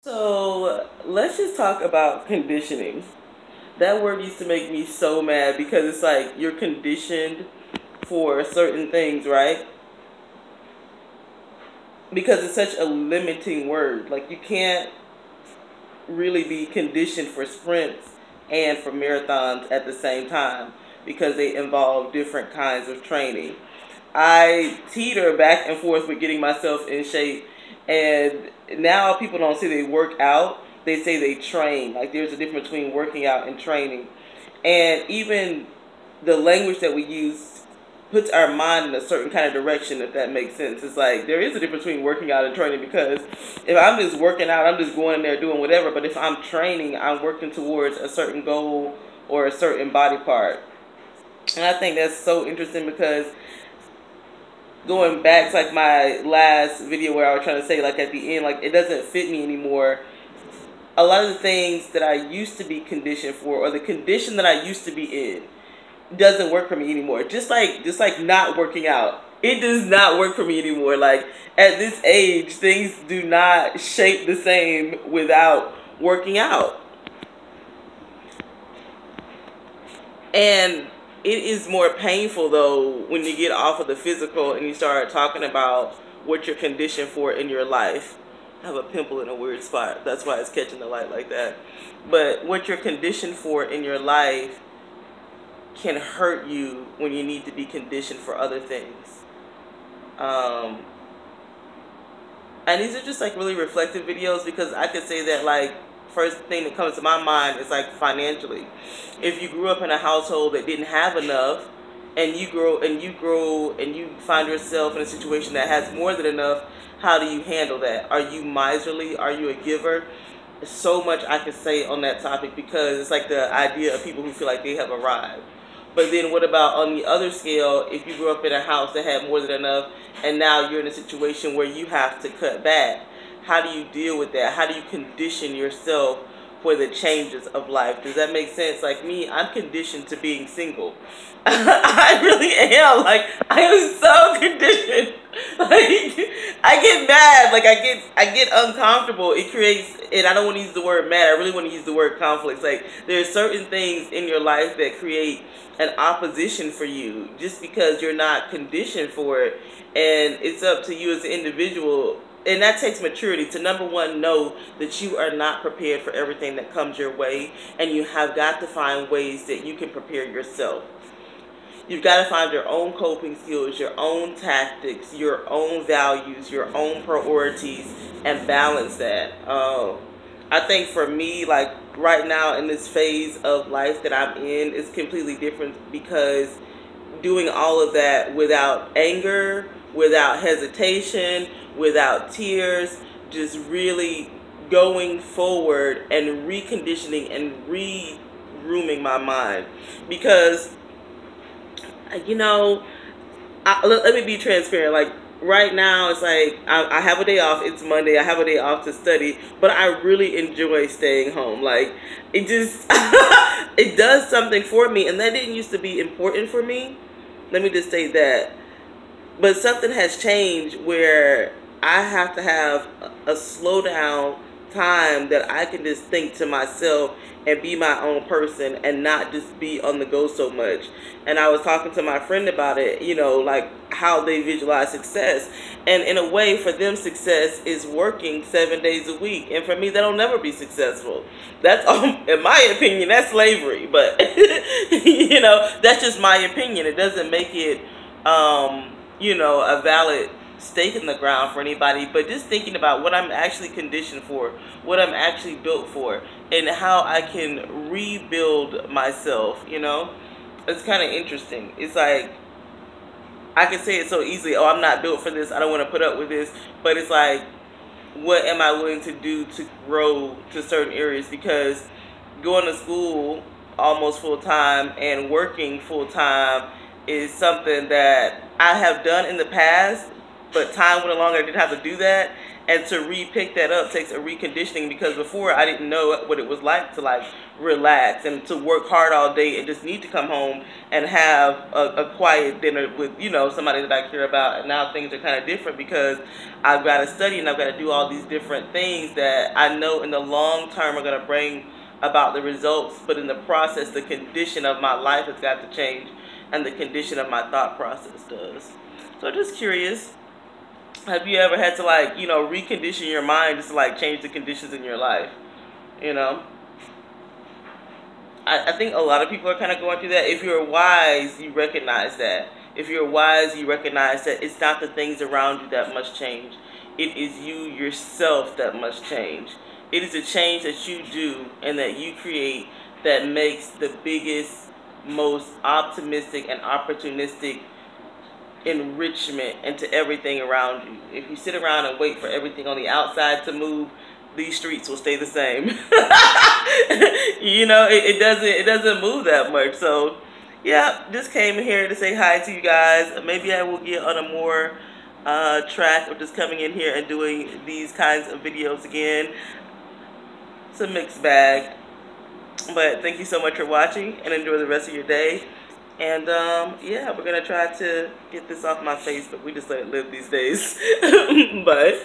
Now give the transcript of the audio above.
So let's just talk about conditioning. That word used to make me so mad because it's like you're conditioned for certain things, right? Because it's such a limiting word. Like you can't really be conditioned for sprints and for marathons at the same time because they involve different kinds of training. I teeter back and forth with getting myself in shape, and now people don't say they work out, they say they train. Like there's a difference between working out and training. And even the language that we use puts our mind in a certain kind of direction, if that makes sense. It's like there is a difference between working out and training, because if I'm just working out, I'm just going in there doing whatever. But if I'm training, I'm working towards a certain goal or a certain body part. And I think that's so interesting because going back to like my last video where I was trying to say, like at the end, like it doesn't fit me anymore. A lot of the things that I used to be conditioned for, or the condition that I used to be in, doesn't work for me anymore. Just like not working out. It does not work for me anymore. Like at this age, things do not shape the same without working out. And it is more painful though when you get off of the physical and you start talking about what you're conditioned for in your life. I have a pimple in a weird spot. That's why it's catching the light like that. But what you're conditioned for in your life can hurt you when you need to be conditioned for other things. Um, and these are just like really reflective videos because I could say that, like, first thing that comes to my mind is like financially. If you grew up in a household that didn't have enough, and you find yourself in a situation that has more than enough, how do you handle that? Are you miserly? Are you a giver? There's so much I can say on that topic because it's like the idea of people who feel like they have arrived. But then what about on the other scale, if you grew up in a house that had more than enough and now you're in a situation where you have to cut back? How do you deal with that? How do you condition yourself for the changes of life? Does that make sense? Like me, I'm conditioned to being single. I really am. Like I am so conditioned. Like I get mad. Like I get uncomfortable. It creates, and I don't want to use the word mad. I really want to use the word conflicts. Like there's certain things in your life that create an opposition for you just because you're not conditioned for it, and it's up to you as an individual. And that takes maturity to, number one, know that you are not prepared for everything that comes your way, and you have got to find ways that you can prepare yourself. You've got to find your own coping skills, your own tactics, your own values, your own priorities, and balance that. I think for me, like right now in this phase of life that I'm in, is completely different because doing all of that without anger, without hesitation, without tears, just really going forward and reconditioning and re-grooming my mind. Because, let me be transparent. Like, right now, it's like I have a day off. It's Monday. I have a day off to study, but I really enjoy staying home. Like, it just, it does something for me, and that didn't used to be important for me. Let me just say that. But something has changed where I have to have a slow down time that I can just think to myself and be my own person and not just be on the go so much. And I was talking to my friend about it, like how they visualize success. And in a way, for them, success is working 7 days a week. And for me, that'll never be successful. That's, in my opinion, that's slavery. But, that's just my opinion. It doesn't make it, a valid stake in the ground for anybody, but just thinking about what I'm actually conditioned for, what I'm actually built for, and how I can rebuild myself, It's kind of interesting. It's like, I can say it so easily, oh, I'm not built for this, I don't want to put up with this, but it's like, what am I willing to do to grow to certain areas? Because going to school almost full-time and working full-time is something that I have done in the past, but time went along, I didn't have to do that, And to re-pick that up takes a reconditioning, because before I didn't know what it was like to like relax and to work hard all day and just need to come home and have a quiet dinner with, you know, somebody that I care about. And now things are kind of different because I've got to study and I've got to do all these different things that I know in the long term are going to bring about the results. But in the process, the condition of my life has got to change, and the condition of my thought process does. So just curious, have you ever had to, like, you know, recondition your mind just to like change the conditions in your life? You know, I think a lot of people are kind of going through that. If you're wise, you recognize that. If you're wise, you recognize that it's not the things around you that must change. It is you yourself that must change. It is a change that you do and that you create that makes the biggest, most optimistic and opportunistic enrichment into everything around you. If you sit around and wait for everything on the outside to move, these streets will stay the same. You know, it doesn't move that much. So yeah, just came here to say hi to you guys. Maybe I will get on a more track of just coming in here and doing these kinds of videos again. It's a mixed bag, but thank you so much for watching, and enjoy the rest of your day. And yeah, we're gonna try to get this off my face, but we just let it live these days. Bye.